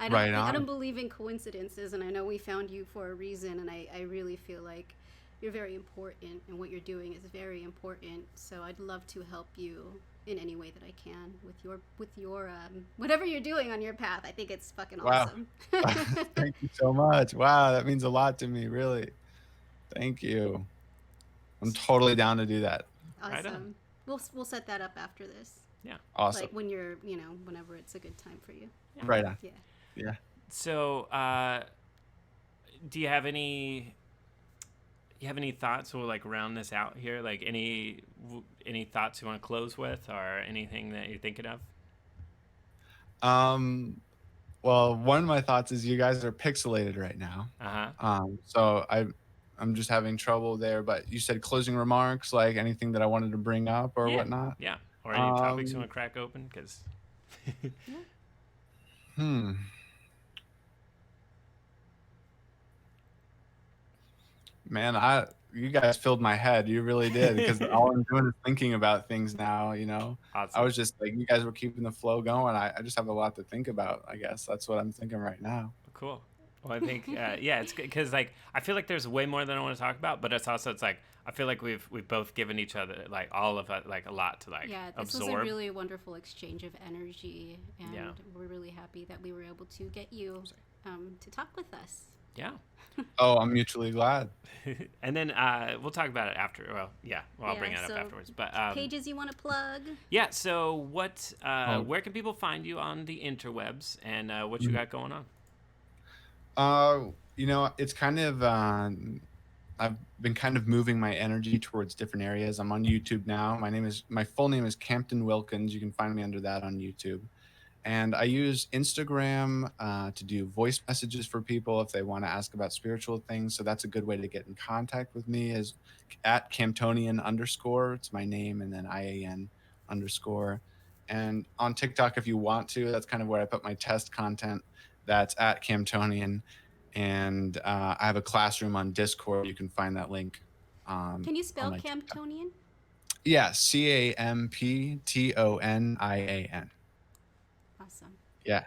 I don't believe in coincidences, and I know we found you for a reason, and I really feel like you're very important, and what you're doing is very important. So I'd love to help you in any way that I can with your whatever you're doing on your path. I think it's fucking awesome. Thank you so much. Wow, that means a lot to me, really. Thank you. I'm totally down to do that. Awesome. Right on. We'll set that up after this. Yeah. Awesome. Like when you're, whenever it's a good time for you. Yeah. Right on. Yeah. So, do you have any thoughts? We'll like round this out here. Like any thoughts you want to close with, or anything that you're thinking of? Well, one of my thoughts is you guys are pixelated right now. So I'm just having trouble there. But you said closing remarks, like anything that I wanted to bring up or whatnot. Yeah. Or any topics you want to crack open? Because. Man, you guys filled my head. You really did, because all I'm doing is thinking about things now. Awesome. I was just like, you guys were keeping the flow going. I just have a lot to think about. I guess that's what I'm thinking right now. Cool. Well, I think it's good because like I feel like there's way more than I want to talk about, but it's like I feel like we've both given each other like all of it, like a lot to like this absorb. was a really wonderful exchange of energy, and we're really happy that we were able to get you to talk with us. Yeah. Oh, I'm mutually glad. And then we'll talk about it after. Well, I'll bring it up afterwards. But pages you want to plug? Yeah. So what? Where can people find you on the interwebs, and what you got going on? It's kind of I've been kind of moving my energy towards different areas. I'm on YouTube now. My full name is Campton Wilkins. You can find me under that on YouTube. And I use Instagram to do voice messages for people if they want to ask about spiritual things. So that's a good way to get in contact with me, is at Camptonian_. It's my name, and then IAN_. And on TikTok, if you want to, that's kind of where I put my test content. That's at Camptonian. And I have a classroom on Discord. You can find that link. Can you spell Camptonian? Yeah, Camptonian. Awesome. Yeah.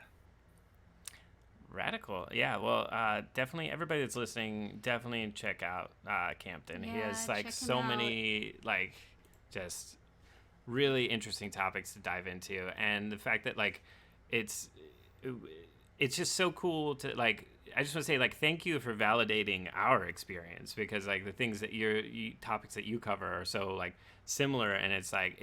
Radical. Yeah, well, definitely everybody that's listening, definitely check out Campton. He has Yeah, like check him so out. many like just really interesting topics to dive into, and the fact that like it's it's just so cool to like. I just want to say like thank you for validating our experience, because like the things that topics that you cover are so like similar, and it's like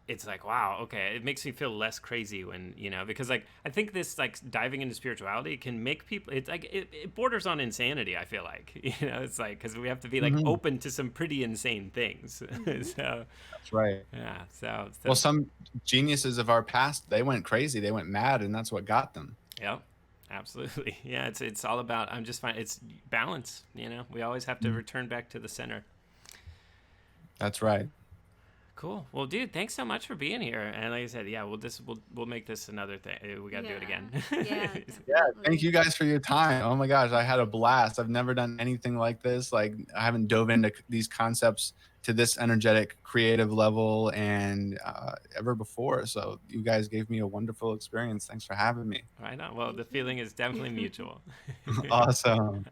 it's like wow, okay, it makes me feel less crazy when because like I think this like diving into spirituality can make people, it's like it borders on insanity. I feel like it's like because we have to be like Hmm. open to some pretty insane things. Hmm. So That's right. yeah, so Well, some geniuses of our past, they went crazy, they went mad, and that's what got them. yeah, absolutely. Yeah, it's all about, I'm just fine, it's balance. We always have to Mm. return back to the center. That's right. Cool. Well, dude, thanks so much for being here. And like I said, yeah, we'll make this another thing. We got to do it Yeah. again. Yeah, Yeah, thank definitely. you guys for your time. Oh my gosh, I had a blast. I've never done anything like this. Like, I haven't dove into these concepts to this energetic, creative level and ever before. So you guys gave me a wonderful experience. Thanks for having me. Right on. Well, Thank the you. feeling is definitely mutual. Awesome.